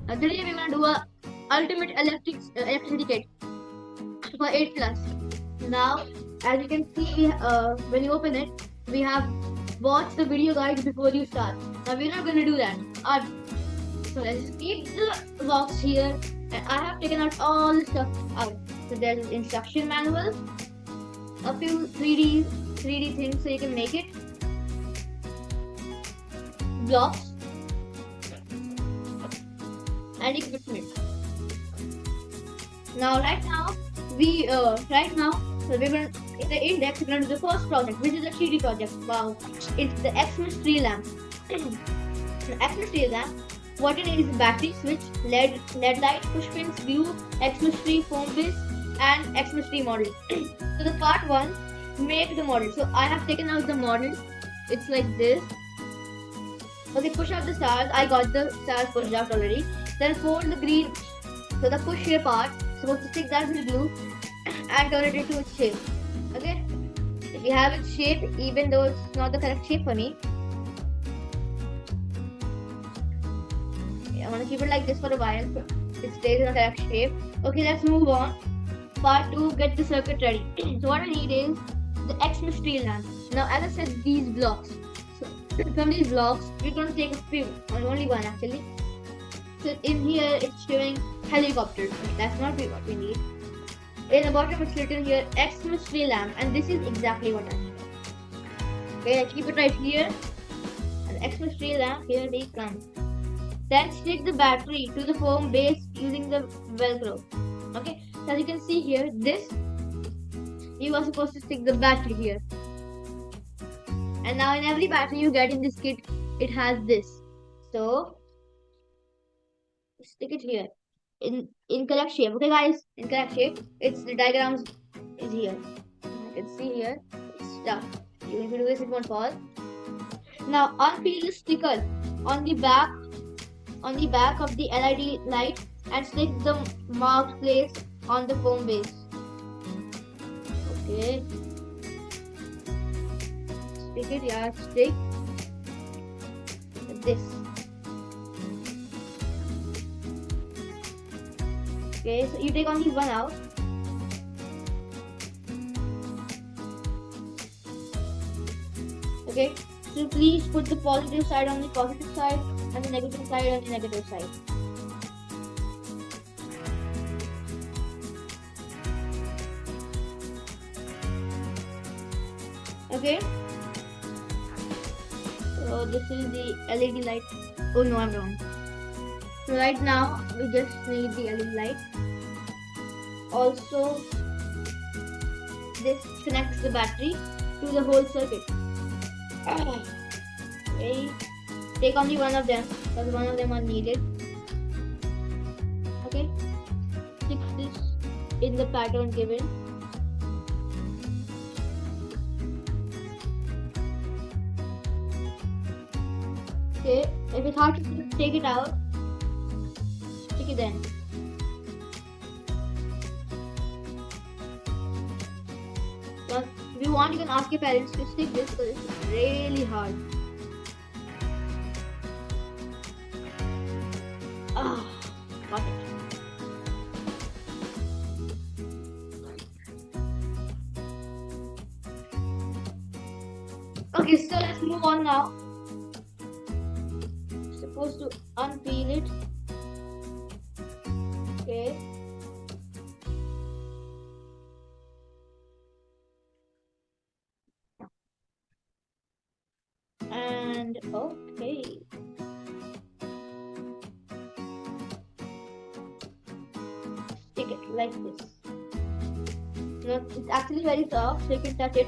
Today we're gonna do a ultimate electricity kit for 8 plus. Now, as you can see, when you open it, we have watched the video guide before you start. Now we're not gonna do that. So let's just keep the box here, and I have taken out all the stuff out. So there's an instruction manual, a few 3D things so you can make it, blocks, and equipment. Now, right now, so we're gonna in the index we're gonna do the first project, which is a 3D project. Wow, it's the Xmas tree lamp. The Xmas tree lamp. What it is battery switch, LED light, push pins, glue, Xmas tree foam base, and Xmas tree model. So the part one, make the model. So I have taken out the model. It's like this. Okay, push out the stars. I got the stars pushed out already. Then fold the green. So the push here part, supposed to stick that with glue and turn it into its shape. Okay, if you have its shape, even though it's not the correct shape for me, I want to keep it like this for a while. So it stays in the correct shape. Okay, let's move on. Part 2, get the circuit ready. So what I need is the Xmas tree lamp. Now, as I said, these blocks. So from these blocks, we're going to take a few, or only one actually. So in here, it's showing helicopters. That's not what we need. In the bottom, it's written here Xmas tree lamp, and this is exactly what I need. Okay, let's keep it right here. And Xmas tree lamp, here they come. Then stick the battery to the foam base using the Velcro. Okay, so as you can see here, you are supposed to stick the battery here. And now in every battery you get in this kit, it has this. So stick it here in correct shape. Okay guys, in correct shape. It's the diagrams is here. You can see here, it's stuck. If you do this, it won't fall. Now unpeel the sticker on the back of the LED light and stick the marked place on the foam base. Okay. Stick it, yeah, stick like this. Okay, so you take only one out. Okay, so please put the positive side on the positive side and the negative side on the negative side. Okay, so this is the LED light. Oh no, I'm wrong. So right now we just need the LED light. Also, this connects the battery to the whole circuit. Okay, take only one of them because one of them are needed. Okay, stick this in the pattern given. Okay, if it's hard to take it out, stick it then. But if you want, you can ask your parents to stick this because it's really hard. Got it. Okay, so let's move on now. Supposed to unpeel it. Okay. And okay. Stick it like this. Now, it's actually very soft, so you can touch it.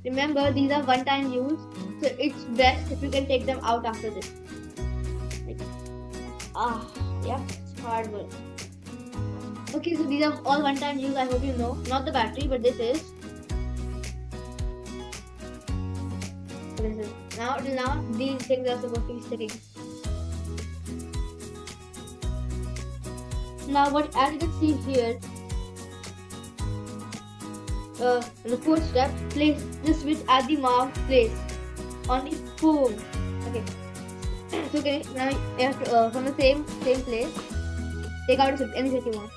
Remember, these are one-time use, so it's best if you can take them out after this. Like, yeah, it's hard work. Okay, so these are all one-time use. I hope you know. Not the battery, but this is. Now these things are supposed to be sticking. Now, as you can see here, the fourth step, place the switch at the marked place on the foam. Okay, So okay, now you have to from the same place, take out any switch you want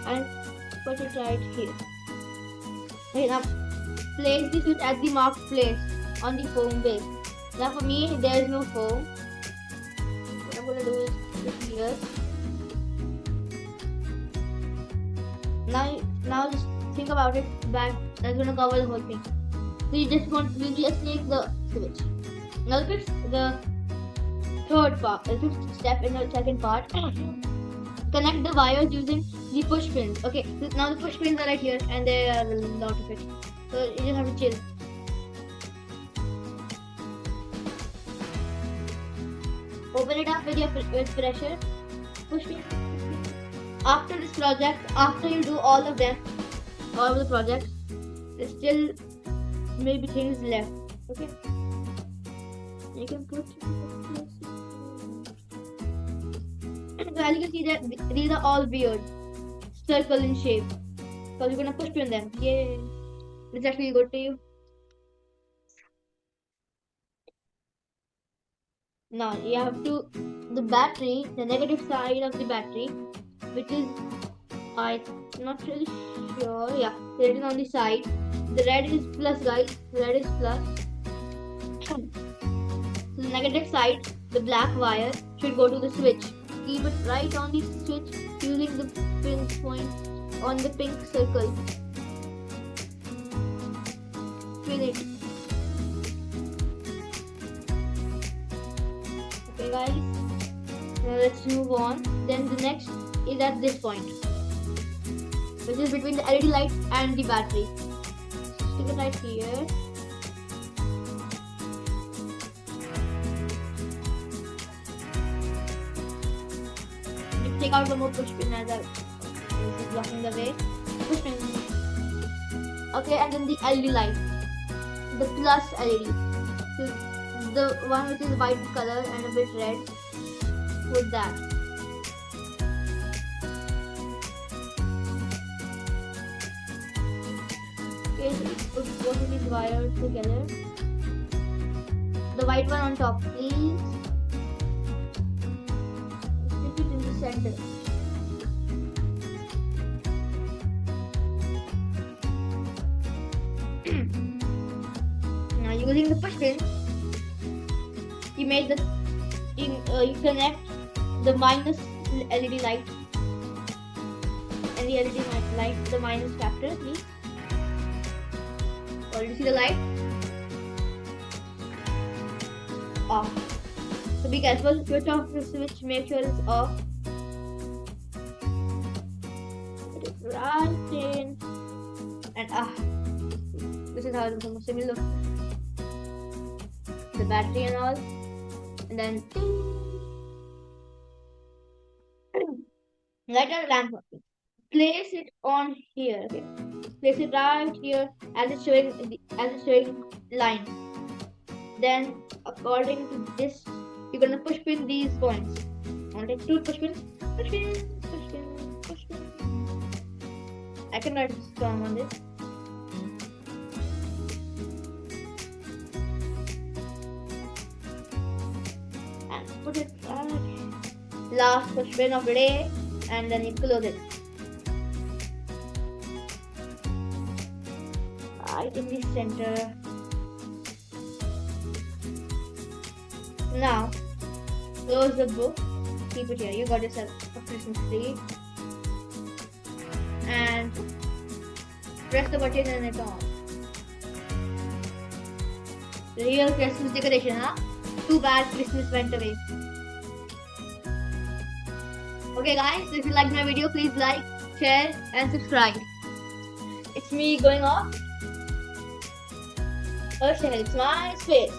and put it right here. Okay, now place the switch at the marked place on the foam base. Now for me, there is no foam. What I'm gonna do is put here. Now just think about it. Back that's gonna cover the whole thing. So you just take the switch. Now the third part, the fifth step in the second part. Connect the wires using the push pins. Okay, so now the push pins are right here, and there are a lot of it. So you just have to chill. Open it up with pressure. Push pin. After this project, after you do all of the projects, there's still maybe things left. Okay, you can put. So as you can see that these are all weird, circle in shape. So you're gonna push pin them. Yay! It's actually good to you. Now you have to the battery, the negative side of the battery, which is I'm not really sure. Yeah, it is on the side. The red is plus, guys. Red is plus. So the negative side, the black wire, should go to the switch. Keep it right on the switch using the pin point on the pink circle. Spin it. Okay, guys. Now let's move on. Then the next is at this point, which is between the LED light and the battery. Stick it right here. You take out the more push pin as this is blocking the way. Push pin. Okay, and then the LED light, the plus LED. So the one which is white color and a bit red. Put that. Okay, so put both of these wires together. The white one on top, please. Stick it in the center. Now using the push pin, you made the you connect the minus LED light and the LED light, the minus factor, please. Already see the light? Off. So be careful, switch off the switch, make sure it's off. Put it right in. And this is how it's supposed to look. The battery and all. And then light a lamp. Place it on here. Okay. Place it right here as it's showing line. Then according to this, you're gonna push pin these points. I'll take two push pins. Push pin, push pin, push pin. I can write strong on this. And put it right. Last push pin of the day, and then you close it. Right in the center. Now, close the book. Keep it here. You got yourself a Christmas tree. And press the button and it's on. Real Christmas decoration, huh? Too bad Christmas went away. Okay guys, if you liked my video, please like, share and subscribe. It's me going off. It's my space.